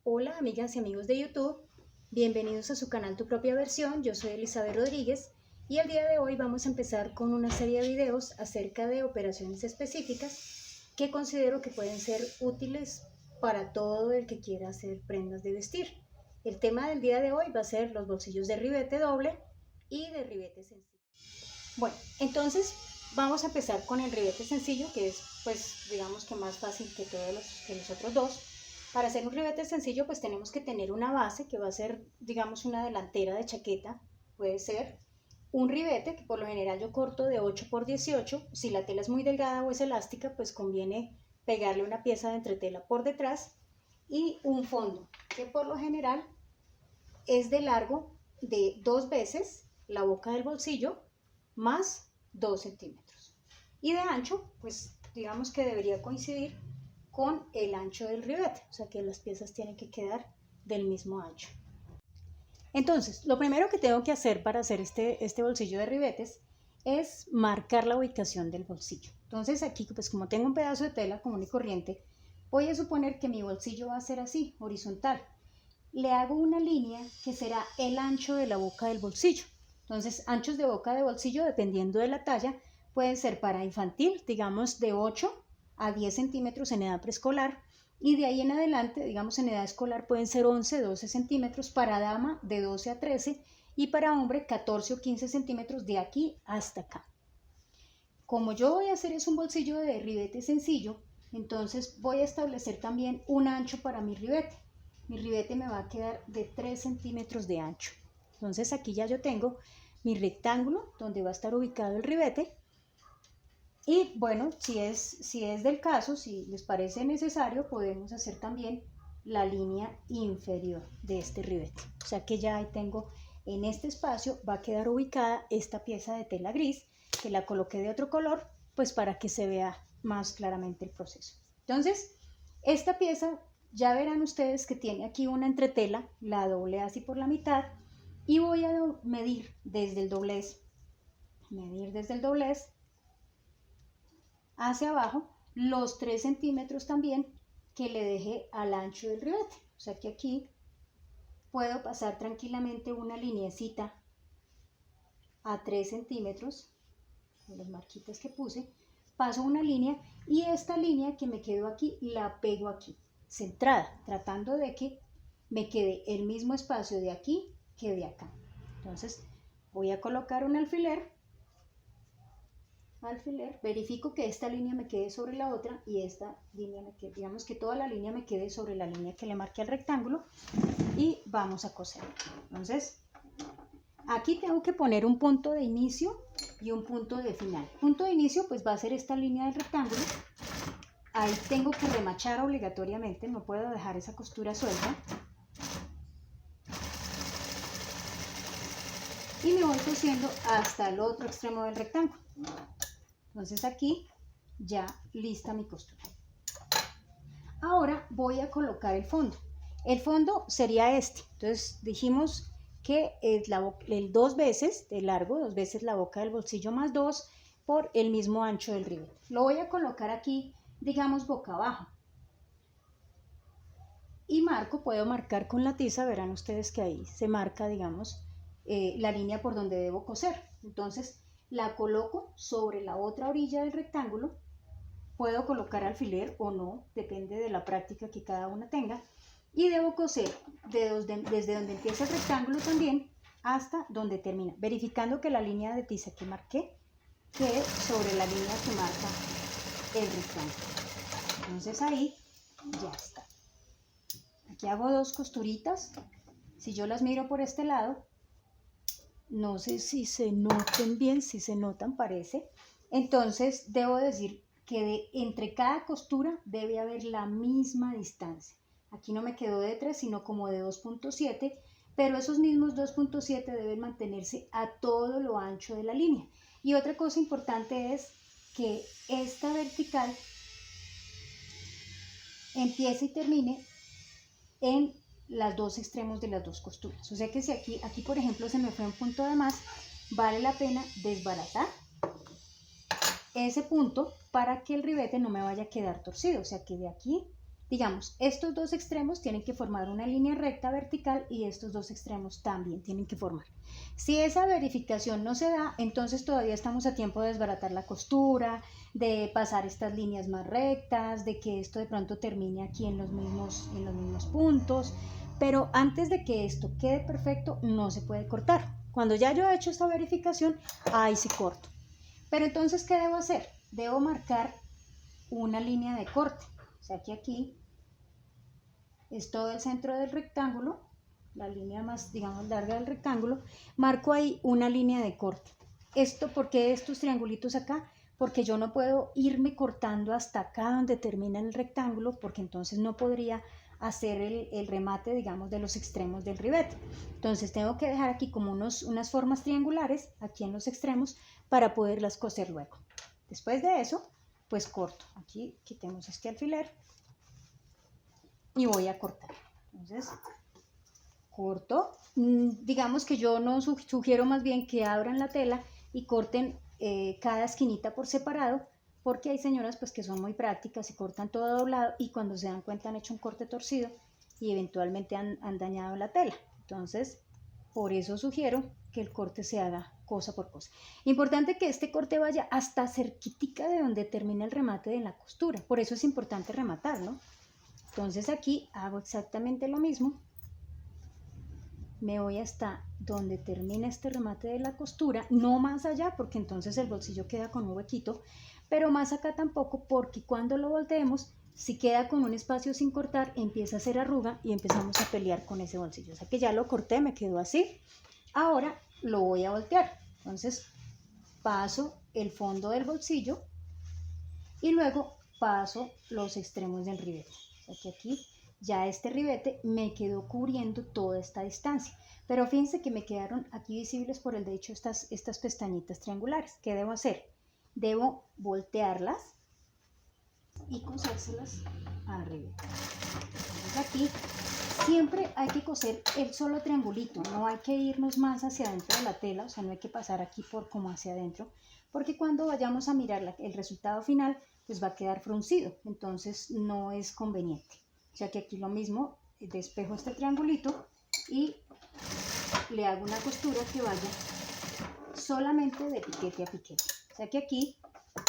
Hola amigas y amigos de YouTube, bienvenidos a su canal Tu Propia Versión. Yo soy Elizabeth Rodríguez y el día de hoy vamos a empezar con una serie de videos acerca de operaciones específicas que considero que pueden ser útiles para todo el que quiera hacer prendas de vestir. El tema del día de hoy va a ser los bolsillos de ribete doble y de ribete sencillo. Bueno, entonces vamos a empezar con el ribete sencillo, que es pues digamos que más fácil que los otros dos. Para hacer un ribete sencillo pues tenemos que tener una base que va a ser digamos una delantera de chaqueta, puede ser un ribete que por lo general yo corto de 8 por 18, si la tela es muy delgada o es elástica pues conviene pegarle una pieza de entretela por detrás y un fondo que por lo general es de largo de 2 veces la boca del bolsillo más 2 centímetros y de ancho pues digamos que debería coincidir con el ancho del ribete, o sea que las piezas tienen que quedar del mismo ancho. Entonces, lo primero que tengo que hacer para hacer este bolsillo de ribetes es marcar la ubicación del bolsillo. Entonces aquí, pues como tengo un pedazo de tela común y corriente, voy a suponer que mi bolsillo va a ser así, horizontal. Le hago una línea que será el ancho de la boca del bolsillo. Entonces, anchos de boca de bolsillo, dependiendo de la talla, pueden ser para infantil, digamos de 8 a 10 centímetros en edad preescolar, y de ahí en adelante, digamos en edad escolar, pueden ser 11, 12 centímetros, para dama de 12 a 13 y para hombre 14 o 15 centímetros de aquí hasta acá. Como yo voy a hacer es un bolsillo de ribete sencillo, entonces voy a establecer también un ancho para mi ribete. Mi ribete me va a quedar de 3 centímetros de ancho. Entonces aquí ya yo tengo mi rectángulo donde va a estar ubicado el ribete. Y bueno, si es del caso, si les parece necesario, podemos hacer también la línea inferior de este ribete. O sea que ya ahí tengo, en este espacio va a quedar ubicada esta pieza de tela gris, que la coloqué de otro color, pues para que se vea más claramente el proceso. Entonces, esta pieza ya verán ustedes que tiene aquí una entretela, la doblé así por la mitad, y voy a medir desde el doblez hacia abajo los 3 centímetros también que le dejé al ancho del ribete. O sea que aquí puedo pasar tranquilamente una lineecita a 3 centímetros, con las marquitas que puse, paso una línea y esta línea que me quedó aquí la pego aquí, centrada, tratando de que me quede el mismo espacio de aquí que de acá. Entonces voy a colocar un alfiler, verifico que esta línea me quede sobre la otra y esta línea me quede, digamos que toda la línea me quede sobre la línea que le marqué al rectángulo, y vamos a coser. Entonces aquí tengo que poner un punto de inicio y un punto de final. Punto de inicio pues va a ser esta línea del rectángulo, ahí tengo que remachar obligatoriamente, no puedo dejar esa costura suelta, y me voy cosiendo hasta el otro extremo del rectángulo. Entonces aquí ya lista mi costura. Ahora voy a colocar el fondo. El fondo sería este. Entonces dijimos que es el 2 veces de largo, 2 veces la boca del bolsillo más 2 por el mismo ancho del ribete. Lo voy a colocar aquí, digamos boca abajo. Y marco, puedo marcar con la tiza, verán ustedes que ahí se marca, digamos, la línea por donde debo coser. Entonces la coloco sobre la otra orilla del rectángulo. Puedo colocar alfiler o no, depende de la práctica que cada una tenga. Y debo coser desde donde empieza el rectángulo también hasta donde termina, verificando que la línea de tiza que marqué quede sobre la línea que marca el rectángulo. Entonces ahí ya está. Aquí hago 2 costuritas. Si yo las miro por este lado, no sé si se noten bien, si se notan parece. Entonces debo decir que entre cada costura debe haber la misma distancia. Aquí no me quedó de 3, sino como de 2.7, pero esos mismos 2.7 deben mantenerse a todo lo ancho de la línea. Y otra cosa importante es que esta vertical empiece y termine en los 2 extremos de las 2 costuras. O sea que si aquí por ejemplo se me fue un punto de más, vale la pena desbaratar ese punto para que el ribete no me vaya a quedar torcido. O sea que de aquí digamos, estos dos extremos tienen que formar una línea recta vertical y estos dos extremos también tienen que formar. Si esa verificación no se da, entonces todavía estamos a tiempo de desbaratar la costura, de pasar estas líneas más rectas, de que esto de pronto termine aquí en los mismos puntos, pero antes de que esto quede perfecto no se puede cortar. Cuando ya yo he hecho esta verificación, ahí sí corto. Pero entonces, ¿qué debo hacer? Debo marcar una línea de corte. O sea que aquí es todo el centro del rectángulo, la línea más, digamos, larga del rectángulo. Marco ahí una línea de corte. ¿Por qué estos triangulitos acá? Porque yo no puedo irme cortando hasta acá donde termina el rectángulo, porque entonces no podría hacer el remate, digamos, de los extremos del ribete. Entonces tengo que dejar aquí como unas formas triangulares aquí en los extremos para poderlas coser luego. Después de eso, pues corto. Aquí quitemos este alfiler y voy a cortar. Entonces corto. Digamos que yo no sugiero, más bien que abran la tela y corten cada esquinita por separado, porque hay señoras pues que son muy prácticas y cortan todo doblado y cuando se dan cuenta han hecho un corte torcido y eventualmente han dañado la tela. Entonces, por eso sugiero que el corte se haga cosa por cosa. Importante que este corte vaya hasta cerquitica de donde termina el remate de la costura. Por eso es importante rematar, ¿no? Entonces aquí hago exactamente lo mismo. Me voy hasta donde termina este remate de la costura, no más allá porque entonces el bolsillo queda con un huequito, pero más acá tampoco porque cuando lo volteemos, si queda con un espacio sin cortar, empieza a hacer arruga y empezamos a pelear con ese bolsillo. O sea que ya lo corté, me quedó así. Ahora lo voy a voltear. Entonces paso el fondo del bolsillo y luego paso los extremos del ribete. O sea que aquí ya este ribete me quedó cubriendo toda esta distancia. Pero fíjense que me quedaron aquí visibles por el de hecho estas pestañitas triangulares. ¿Qué debo hacer? Debo voltearlas y cosérselas al ribete. Entonces aquí siempre hay que coser el solo triangulito, no hay que irnos más hacia adentro de la tela, o sea, no hay que pasar aquí por como hacia adentro, porque cuando vayamos a mirar el resultado final, pues va a quedar fruncido, entonces no es conveniente. O sea que aquí lo mismo, despejo este triangulito y le hago una costura que vaya solamente de piquete a piquete. O sea que aquí,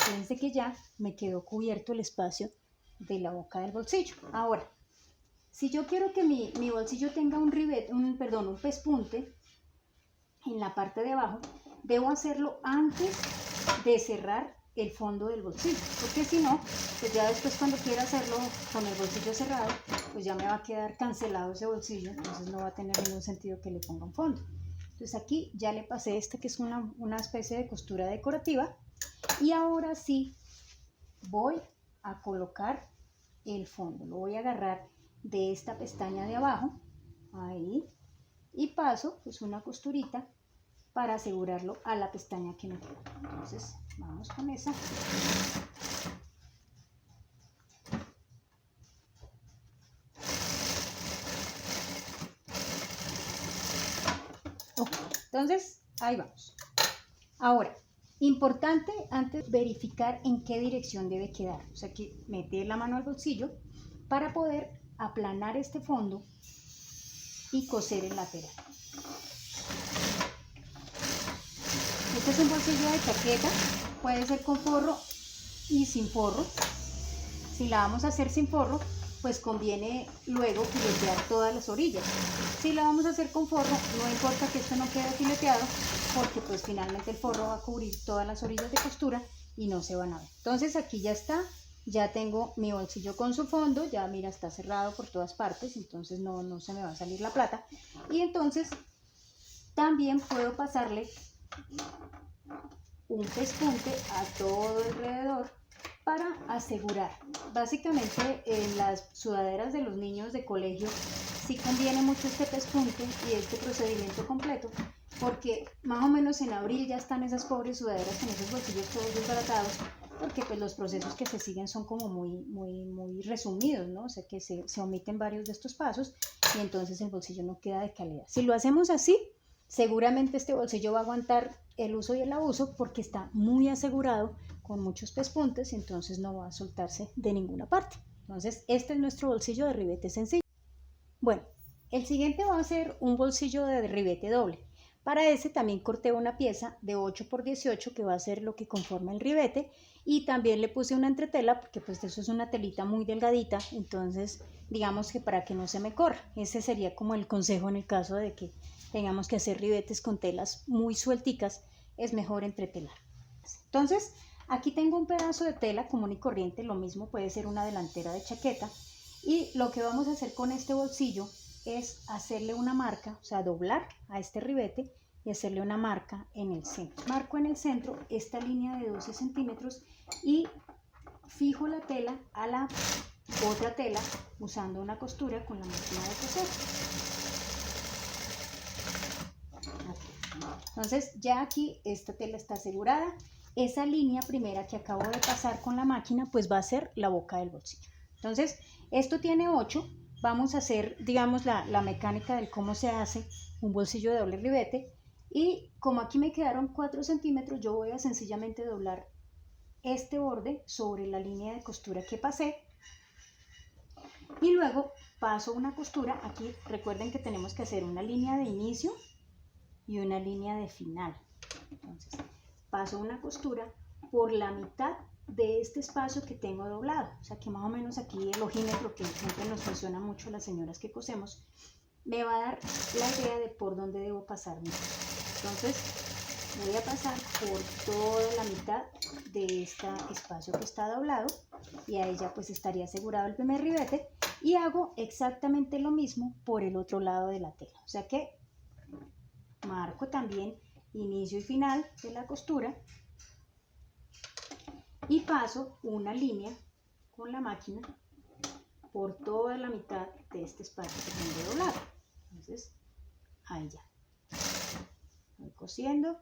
fíjense que ya me quedó cubierto el espacio de la boca del bolsillo. Ahora, si yo quiero que mi bolsillo tenga un pespunte en la parte de abajo, debo hacerlo antes de cerrar el fondo del bolsillo, porque si no, pues ya después cuando quiera hacerlo con el bolsillo cerrado, pues ya me va a quedar cancelado ese bolsillo, entonces no va a tener ningún sentido que le ponga un fondo. Entonces aquí ya le pasé que es una especie de costura decorativa y ahora sí voy a colocar el fondo, lo voy a agarrar de esta pestaña de abajo, ahí, y paso pues una costurita para asegurarlo a la pestaña que me queda. Entonces vamos con esa. Okay. Entonces ahí vamos. Ahora, importante antes verificar en qué dirección debe quedar. O sea que meter la mano al bolsillo para poder aplanar este fondo y coser el lateral. Este es un bolsillo de chaqueta, puede ser con forro y sin forro. Si la vamos a hacer sin forro, pues conviene luego filetear todas las orillas. Si la vamos a hacer con forro, no importa que esto no quede fileteado, porque pues finalmente el forro va a cubrir todas las orillas de costura y no se van a ver. Entonces aquí ya está, ya tengo mi bolsillo con su fondo, ya mira, está cerrado por todas partes, entonces no se me va a salir la plata. Y entonces también puedo pasarle un pespunte a todo alrededor para asegurar. Básicamente en las sudaderas de los niños de colegio sí conviene mucho este pespunte y este procedimiento completo, porque más o menos en abril ya están esas pobres sudaderas con esos bolsillos todos desbaratados, porque pues los procesos que se siguen son como muy resumidos, ¿no? O sea que se omiten varios de estos pasos y entonces el bolsillo no queda de calidad. Si lo hacemos así, seguramente este bolsillo va a aguantar el uso y el abuso porque está muy asegurado con muchos pespuntes y entonces no va a soltarse de ninguna parte. Entonces este es nuestro bolsillo de ribete sencillo. Bueno, el siguiente va a ser un bolsillo de ribete doble. Para ese también corté una pieza de 8 por 18 que va a ser lo que conforma el ribete, y también le puse una entretela porque pues eso es una telita muy delgadita, entonces digamos que para que no se me corra. Ese sería como el consejo en el caso de que tengamos que hacer ribetes con telas muy suelticas, es mejor entretelar. Entonces aquí tengo un pedazo de tela común y corriente, lo mismo puede ser una delantera de chaqueta, y lo que vamos a hacer con este bolsillo es hacerle una marca, o sea, doblar a este ribete y hacerle una marca en el centro. Marco en el centro esta línea de 12 centímetros y fijo la tela a la otra tela usando una costura con la máquina de coser. Entonces ya aquí esta tela está asegurada. Esa línea primera que acabo de pasar con la máquina pues va a ser la boca del bolsillo. Entonces esto tiene 8. Vamos a hacer, digamos, la mecánica de cómo se hace un bolsillo de doble ribete. Y como aquí me quedaron 4 centímetros, yo voy a sencillamente doblar este borde sobre la línea de costura que pasé. Y luego paso una costura. Aquí recuerden que tenemos que hacer una línea de inicio y una línea de final. Entonces paso una costura por la mitad de este espacio que tengo doblado, o sea que más o menos aquí el ojímetro, que siempre nos funciona mucho las señoras que cosemos, me va a dar la idea de por dónde debo pasar. Entonces voy a pasar por toda la mitad de este espacio que está doblado y ahí ya pues estaría asegurado el primer ribete, y hago exactamente lo mismo por el otro lado de la tela, o sea que marco también inicio y final de la costura y paso una línea con la máquina por toda la mitad de este espacio que tengo doblado. Entonces ahí ya voy cosiendo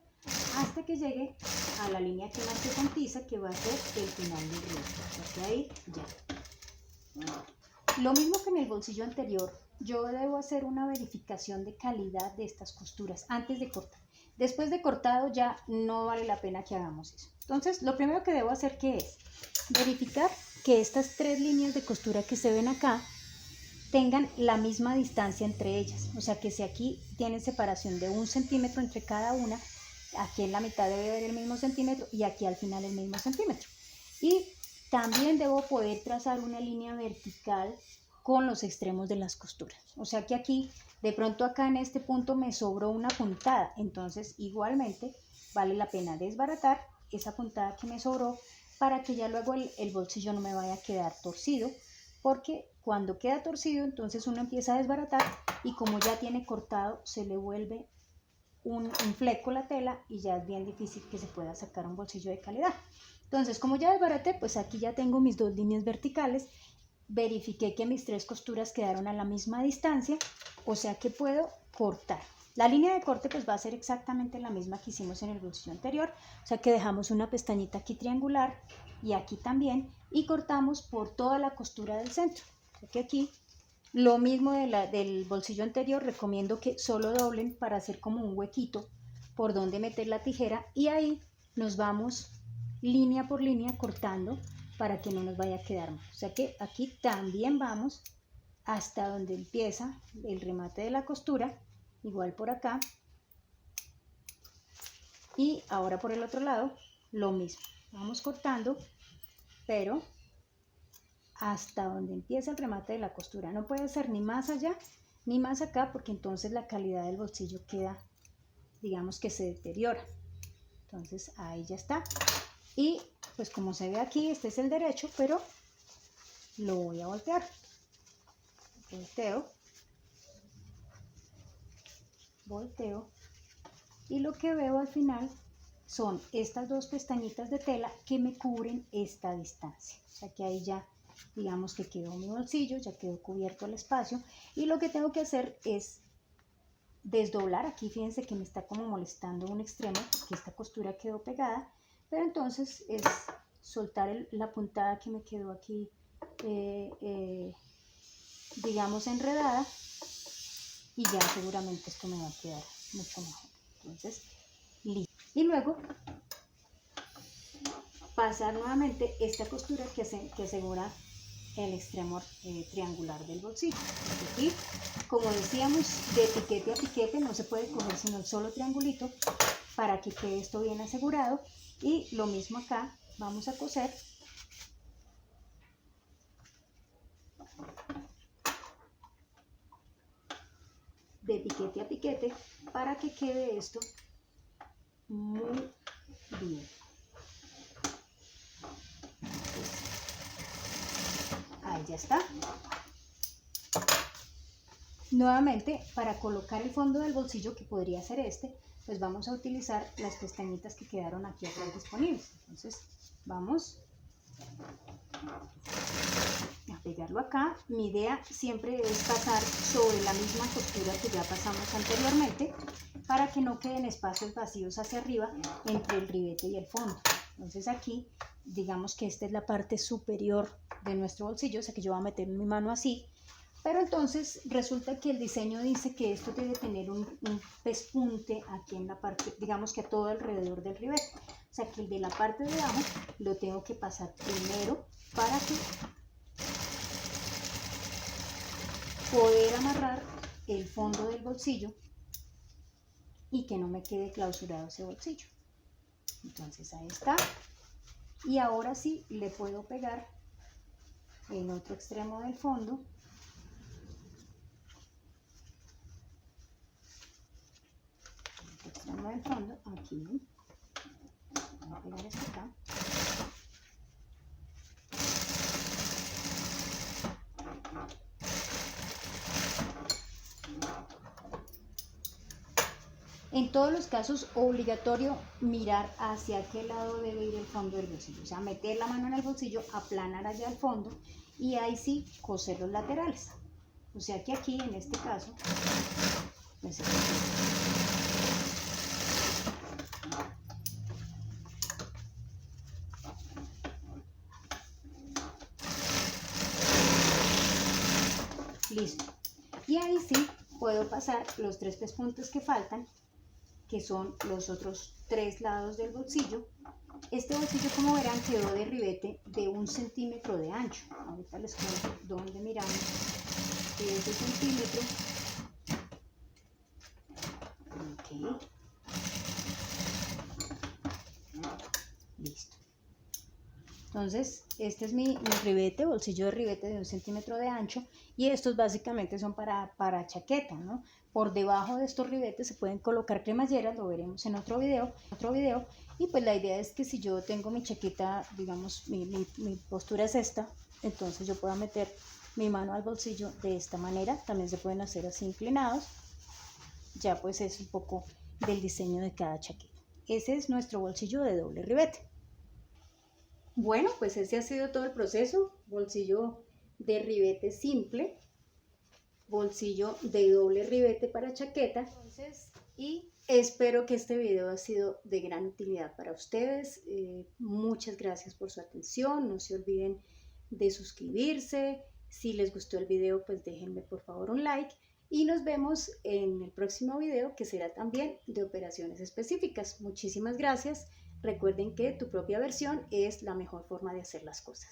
hasta que llegue a la línea que marqué con tiza, que va a ser el final del ribete. O sea que ahí ya. Lo mismo que en el bolsillo anterior, yo debo hacer una verificación de calidad de estas costuras antes de cortar. Después de cortado ya no vale la pena que hagamos eso. Entonces lo primero que debo hacer, ¿qué es? Verificar que estas 3 líneas de costura que se ven acá tengan la misma distancia entre ellas. O sea que si aquí tienen separación de 1 centímetro entre cada una, aquí en la mitad debe haber el mismo centímetro y aquí al final el mismo centímetro. Y también debo poder trazar una línea vertical con los extremos de las costuras. O sea que aquí, de pronto acá en este punto me sobró una puntada, entonces igualmente vale la pena desbaratar esa puntada que me sobró para que ya luego el bolsillo no me vaya a quedar torcido, porque cuando queda torcido entonces uno empieza a desbaratar y como ya tiene cortado se le vuelve un fleco la tela y ya es bien difícil que se pueda sacar un bolsillo de calidad. Entonces como ya desbaraté, pues aquí ya tengo mis 2 líneas verticales. Verifiqué que mis 3 costuras quedaron a la misma distancia, o sea que puedo cortar. La línea de corte pues va a ser exactamente la misma que hicimos en el bolsillo anterior, o sea que dejamos una pestañita aquí triangular y aquí también, y cortamos por toda la costura del centro. O sea que aquí lo mismo del bolsillo anterior, recomiendo que solo doblen para hacer como un huequito por donde meter la tijera, y ahí nos vamos línea por línea cortando para que no nos vaya a quedar mal. O sea que aquí también vamos hasta donde empieza el remate de la costura, igual por acá, y ahora por el otro lado lo mismo, vamos cortando pero hasta donde empieza el remate de la costura. No puede ser ni más allá ni más acá, porque entonces la calidad del bolsillo queda, digamos que se deteriora. Entonces ahí ya está. Y pues como se ve aquí, este es el derecho, pero lo voy a voltear. Volteo y lo que veo al final son estas 2 pestañitas de tela que me cubren esta distancia. O sea que ahí ya digamos que quedó mi bolsillo, ya quedó cubierto el espacio, y lo que tengo que hacer es desdoblar. Aquí fíjense que me está como molestando un extremo porque esta costura quedó pegada, pero entonces es soltar la puntada que me quedó aquí digamos enredada, y ya seguramente esto me va a quedar mucho mejor. Entonces listo, y luego pasar nuevamente esta costura que asegura el extremo triangular del bolsillo. Aquí, como decíamos, de piquete a piquete no se puede coger sino el solo triangulito para que quede esto bien asegurado. Y lo mismo acá, vamos a coser de piquete a piquete para que quede esto muy bien. Ahí ya está. Nuevamente, para colocar el fondo del bolsillo, que podría ser este, pues vamos a utilizar las pestañitas que quedaron aquí atrás disponibles. Entonces vamos a pegarlo acá. Mi idea siempre es pasar sobre la misma costura que ya pasamos anteriormente para que no queden espacios vacíos hacia arriba entre el ribete y el fondo. Entonces aquí, digamos que esta es la parte superior de nuestro bolsillo, o sea que yo voy a meter mi mano así. Pero entonces resulta que el diseño dice que esto debe tener un pespunte aquí en la parte, digamos que a todo alrededor del ribete. O sea que el de la parte de abajo lo tengo que pasar primero para que poder amarrar el fondo del bolsillo y que no me quede clausurado ese bolsillo. Entonces ahí está. Y ahora sí le puedo pegar el otro extremo del fondo. Del fondo aquí, voy a pegar esto acá. En todos los casos, obligatorio mirar hacia qué lado debe ir el fondo del bolsillo, o sea, meter la mano en el bolsillo, aplanar allá al fondo y ahí sí coser los laterales. O sea que aquí, en este caso, pues, listo. Y ahí sí puedo pasar los 3 pespuntes que faltan, que son los otros 3 lados del bolsillo. Este bolsillo, como verán, quedó de ribete de 1 centímetro de ancho. Ahorita les cuento dónde miramos ese centímetro. Ok. Listo. Entonces, este es mi ribete, bolsillo de ribete de 1 centímetro de ancho, y estos básicamente son para chaqueta, ¿no? Por debajo de estos ribetes se pueden colocar cremalleras, lo veremos en otro video, y pues la idea es que si yo tengo mi chaqueta, digamos, mi postura es esta, entonces yo pueda meter mi mano al bolsillo de esta manera. También se pueden hacer así inclinados, ya pues es un poco del diseño de cada chaqueta. Ese es nuestro bolsillo de doble ribete. Bueno, pues ese ha sido todo el proceso. Bolsillo de ribete simple, bolsillo de doble ribete para chaqueta. Entonces, y espero que este video haya sido de gran utilidad para ustedes. Muchas gracias por su atención. No se olviden de suscribirse. Si les gustó el video, pues déjenme por favor un like. Y nos vemos en el próximo video, que será también de operaciones específicas. Muchísimas gracias. Recuerden que tu propia versión es la mejor forma de hacer las cosas.